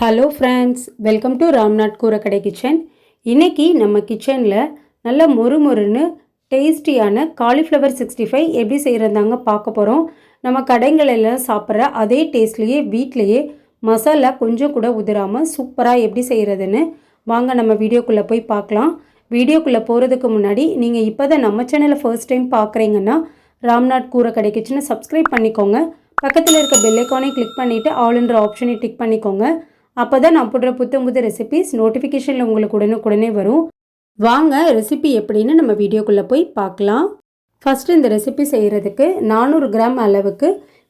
Hello friends, welcome to Ramnath கூரக்கடை kitchen. இன்றைக்கி நம்ம கிச்சனில் நல்ல மொறுமொறுன்னு டேஸ்டியான காலிஃப்ளவர் 65 எப்படி செய்கிறதாங்க பார்க்க போகிறோம். நம்ம கடைங்களெல்லாம் சாப்பிட்ற அதே டேஸ்ட்லேயே வீட்டிலையே மசாலா கொஞ்சம் கூட உதிராமல் சூப்பராக எப்படி செய்கிறதுன்னு வாங்க நம்ம வீடியோக்குள்ளே போய் பார்க்கலாம். வீடியோக்குள்ளே போகிறதுக்கு முன்னாடி நீங்கள் இப்போ தான் நம்ம சேனலை ஃபர்ஸ்ட் டைம் பார்க்குறீங்கன்னா ராம்நாத் கூரக்கடை கிச்சனை சப்ஸ்கிரைப் பண்ணிக்கோங்க. பக்கத்தில் இருக்க பெல்லைக்கானை கிளிக் பண்ணிவிட்டு ஆல்ன்ற ஆப்ஷனை டிக் பண்ணிக்கோங்க. அப்போ தான் நான் போடுற புது ரெசிபிஸ் நோட்டிஃபிகேஷனில் உங்களுக்கு உடனுக்குடனே வரும். வாங்க ரெசிபி எப்படின்னு நம்ம வீடியோக்குள்ளே போய் பார்க்கலாம். ஃபஸ்ட்டு இந்த ரெசிபி செய்கிறதுக்கு 400 கிராம் அளவுக்கு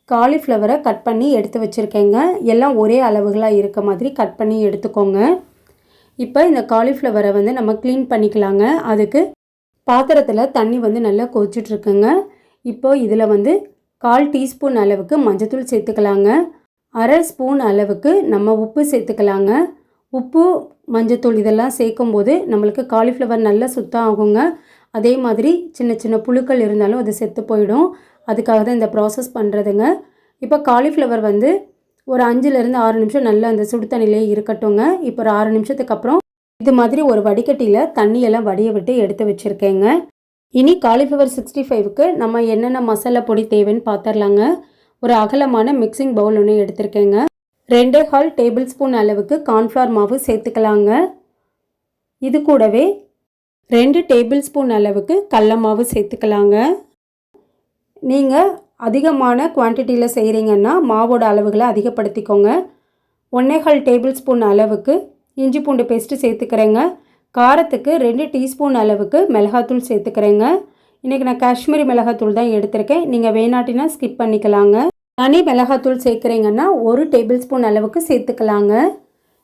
காலிஃப்ளவரை கட் பண்ணி எடுத்து வச்சுருக்கேங்க. எல்லாம் ஒரே அளவுகளாக இருக்க மாதிரி கட் பண்ணி எடுத்துக்கோங்க. இப்போ இந்த காலிஃப்ளவரை வந்து நம்ம க்ளீன் பண்ணிக்கலாங்க. அதுக்கு பாத்திரத்தில் தண்ணி வந்து நல்லா கொதிச்சுட்ருக்குங்க. இப்போ இதில் வந்து 1/4 டீஸ்பூன் அளவுக்கு மஞ்சத்தூள் சேர்த்துக்கலாங்க. 1/2 ஸ்பூன் அளவுக்கு நம்ம உப்பு சேர்த்துக்கலாங்க. உப்பு மஞ்சத்தூள் இதெல்லாம் சேர்க்கும்போது நம்மளுக்கு காலிஃப்ளவர் நல்லா சுத்தம் ஆகுங்க. அதே மாதிரி சின்ன சின்ன புழுக்கள் இருந்தாலும் அது செத்து போயிடும். அதுக்காக தான் இந்த ப்ராசஸ் பண்ணுறதுங்க. இப்போ காலிஃப்ளவர் வந்து ஒரு 5லேருந்து 6 நிமிஷம் நல்லா அந்த சுடு தண்ணியிலே இருக்கட்டுங்க. இப்போ ஒரு 6 நிமிஷத்துக்கு அப்புறம் இது மாதிரி ஒரு வடிகட்டியில் தண்ணியெல்லாம் வடிய விட்டு எடுத்து வச்சுருக்கேங்க. இனி காலிஃப்ளவர் 65க்கு நம்ம என்னென்ன மசாலா பொடி தேவைன்னு பார்த்துடலாங்க. ஒரு அகலமான மிக்சிங் பவுல் ஒன்று எடுத்திருக்கேங்க. 2/4 டேபிள் ஸ்பூன் அளவுக்கு கார்ன்ஃப்ளவர் மாவு சேர்த்துக்கலாங்க. இது கூடவே 2 டேபிள் ஸ்பூன் அளவுக்கு கடல மாவு சேர்த்துக்கலாங்க. நீங்கள் அதிகமான குவான்டிட்டியில் செய்கிறீங்கன்னா மாவோட அளவுகளை அதிகப்படுத்திக்கோங்க. 1/4 டேபிள் ஸ்பூன் அளவுக்கு இஞ்சி பூண்டு பேஸ்ட்டு சேர்த்துக்கிறேங்க. காரத்துக்கு 2 டீஸ்பூன் அளவுக்கு மிளகாத்தூள் சேர்த்துக்கிறேங்க. இன்றைக்கி நான் காஷ்மீரி மிளகாத்தூள் தான் எடுத்திருக்கேன். நீங்கள் வேணாட்டினா ஸ்கிப் பண்ணிக்கலாங்க. தனி மிளகாத்தூள் சேர்க்குறீங்கன்னா 1 டேபிள் ஸ்பூன் அளவுக்கு சேர்த்துக்கலாங்க.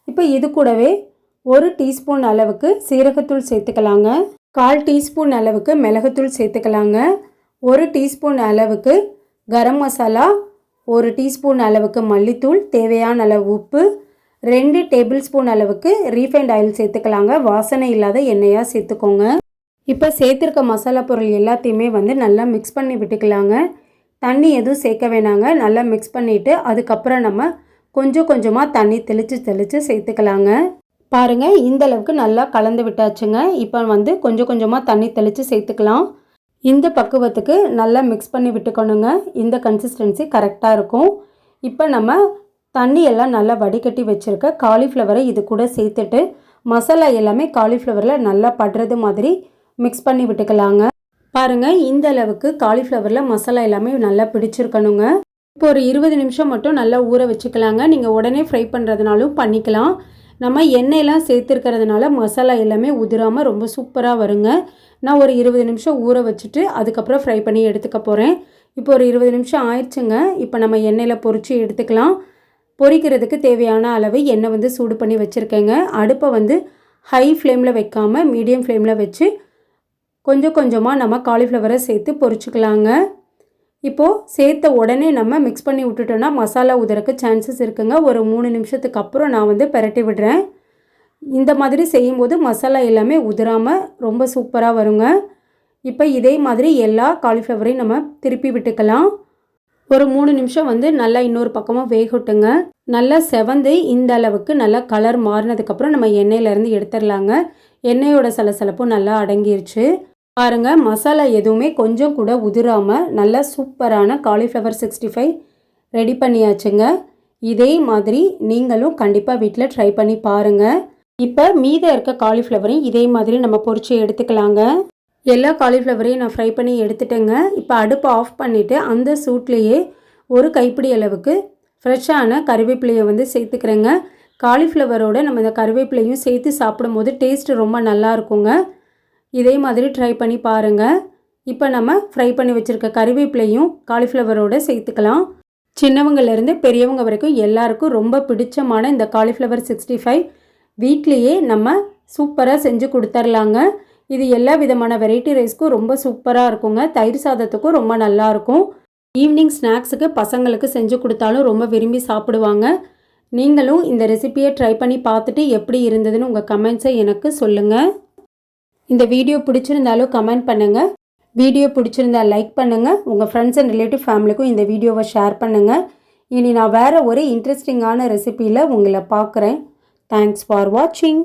இப்போ இது கூடவே 1 டீஸ்பூன் அளவுக்கு சீரகத்தூள் சேர்த்துக்கலாங்க. 1/4 டீஸ்பூன் அளவுக்கு மிளகுத்தூள் சேர்த்துக்கலாங்க. 1 டீஸ்பூன் அளவுக்கு கரம் மசாலா, 1 டீஸ்பூன் அளவுக்கு மல்லித்தூள், தேவையான அளவு உப்பு, 2 டேபிள் ஸ்பூன் அளவுக்கு ரீஃபைண்ட் ஆயில் சேர்த்துக்கலாங்க. வாசனை இல்லாத எண்ணெயாக சேர்த்துக்கோங்க. இப்போ சேர்த்துருக்க மசாலா பொருள் எல்லாத்தையுமே வந்து நல்லா மிக்ஸ் பண்ணி விட்டுக்கலாங்க. தண்ணி எதுவும் சேர்க்க வேணாங்க. நல்லா மிக்ஸ் பண்ணிவிட்டு அதுக்கப்புறம் நம்ம கொஞ்சம் கொஞ்சமாக தண்ணி தெளித்து சேர்த்துக்கலாங்க. பாருங்கள், இந்த அளவுக்கு நல்லா கலந்து விட்டாச்சுங்க. இப்போ வந்து கொஞ்சம் கொஞ்சமாக தண்ணி தெளித்து சேர்த்துக்கலாம். இந்த பக்குவத்துக்கு நல்லா மிக்ஸ் பண்ணி விட்டுக்கணுங்க. இந்த கன்சிஸ்டன்சி கரெக்டாக இருக்கும். இப்போ நம்ம தண்ணி எல்லாம் நல்லா வடிகட்டி வச்சுருக்க காலிஃப்ளவரை இது கூட சேர்த்துட்டு மசாலா எல்லாமே காலிஃப்ளவரில் நல்லா படுறது மாதிரி மிக்ஸ் பண்ணி விட்டுக்கலாங்க. பாருங்கள், இந்த அளவுக்கு காலிஃப்ளவரில் மசாலா எல்லாமே நல்லா பிடிச்சிருக்கணுங்க. இப்போ ஒரு 20 நிமிஷம் மட்டும் நல்லா ஊற வச்சுக்கலாங்க. நீங்கள் உடனே ஃப்ரை பண்ணுறதுனாலும் பண்ணிக்கலாம். நம்ம எண்ணெயெல்லாம் சேர்த்துருக்கிறதுனால மசாலா எல்லாமே உதிராமல் ரொம்ப சூப்பராக வருங்க. நான் ஒரு 20 நிமிஷம் ஊற வச்சுட்டு அதுக்கப்புறம் ஃப்ரை பண்ணி எடுத்துக்க போகிறேன். இப்போ ஒரு 20 நிமிஷம் ஆயிடுச்சுங்க. இப்போ நம்ம எண்ணெயில் பொரித்து எடுத்துக்கலாம். பொரிக்கிறதுக்கு தேவையான அளவு எண்ணெய் வந்து சூடு பண்ணி வச்சுருக்கேங்க. அடுப்பை வந்து ஹை ஃப்ளேமில் வைக்காமல் மீடியம் ஃப்ளேமில் வச்சு கொஞ்சம் கொஞ்சமாக நம்ம காலிஃப்ளவரை சேர்த்து பொரிச்சுக்கலாங்க. இப்போது சேர்த்த உடனே நம்ம மிக்ஸ் பண்ணி விட்டுட்டோன்னா மசாலா உதறக்கு சான்சஸ் இருக்குங்க. ஒரு 3 நிமிஷத்துக்கு அப்புறம் நான் வந்து பிரட்டி விடுறேன். இந்த மாதிரி செய்யும்போது மசாலா எல்லாமே உதிராமல் ரொம்ப சூப்பராக வருங்க. இப்போ இதே மாதிரி எல்லா காலிஃப்ளவரையும் நம்ம திருப்பி விட்டுக்கலாம். ஒரு 3 நிமிஷம் வந்து நல்லா இன்னொரு பக்கமாக வேகட்டுங்க. நல்லா செவந்து இந்த அளவுக்கு நல்லா கலர் மாறினதுக்கப்புறம் நம்ம எண்ணெயிலேருந்து எடுத்துடலாங்க. எண்ணெயோட சலசலப்பும் நல்லா அடங்கிருச்சு. பாருங்கள், மசாலா எதுவுமே கொஞ்சம் கூட உதிராமல் நல்லா சூப்பரான காலிஃப்ளவர் 65 ரெடி பண்ணியாச்சுங்க. இதே மாதிரி நீங்களும் கண்டிப்பாக வீட்டில் ட்ரை பண்ணி பாருங்கள். இப்போ மீதம் இருக்க காலிஃப்ளவரையும் இதே மாதிரி நம்ம பொரிச்சு எடுத்துக்கலாங்க. எல்லா காலிஃப்ளவரையும் நான் ஃப்ரை பண்ணி எடுத்துட்டேங்க. இப்போ அடுப்பை ஆஃப் பண்ணிவிட்டு அந்த சூட்லேயே ஒரு கைப்பிடி அளவுக்கு ஃப்ரெஷ்ஷான கருவேப்பிலையை வந்து சேர்த்துக்கிறேங்க. காலிஃப்ளவரோட நம்ம இந்த கருவேப்பிலையும் சேர்த்து சாப்பிடும்போது டேஸ்ட்டு ரொம்ப நல்லா இருக்குங்க. இதே மாதிரி ட்ரை பண்ணி பாருங்கள். இப்போ நம்ம ஃப்ரை பண்ணி வச்சுருக்க கருவேப்பிலையும் காலிஃப்ளவரோடு சேர்த்துக்கலாம். சின்னவங்கலேருந்து பெரியவங்க வரைக்கும் எல்லாருக்கும் ரொம்ப பிடிச்சமான இந்த காலிஃப்ளவர் 65 வீட்லேயே நம்ம சூப்பராக செஞ்சு கொடுத்துர்லாங்க. இது எல்லா விதமான வெரைட்டி ரைஸ்க்கும் ரொம்ப சூப்பராக இருக்குங்க. தயிர் சாதத்துக்கும் ரொம்ப நல்லாயிருக்கும். ஈவினிங் ஸ்நாக்ஸுக்கு பசங்களுக்கு செஞ்சு கொடுத்தாலும் ரொம்ப விரும்பி சாப்பிடுவாங்க. நீங்களும் இந்த ரெசிபியை ட்ரை பண்ணி பார்த்துட்டு எப்படி இருந்ததுன்னு உங்கள் கமெண்ட்ஸை எனக்கு சொல்லுங்கள். இந்த வீடியோ பிடிச்சிருந்தாலும் கமெண்ட் பண்ணுங்கள். வீடியோ பிடிச்சிருந்தா லைக் பண்ணுங்கள். உங்கள் ஃப்ரெண்ட்ஸ் அண்ட் ரிலேட்டிவ் ஃபேமிலிக்கும் இந்த வீடியோவை ஷேர் பண்ணுங்கள். இனி நான் வேறு ஒரு இன்ட்ரெஸ்டிங்கான ரெசிபியில் உங்களை பார்க்குறேன். தேங்க்ஸ் ஃபார் வாட்சிங்.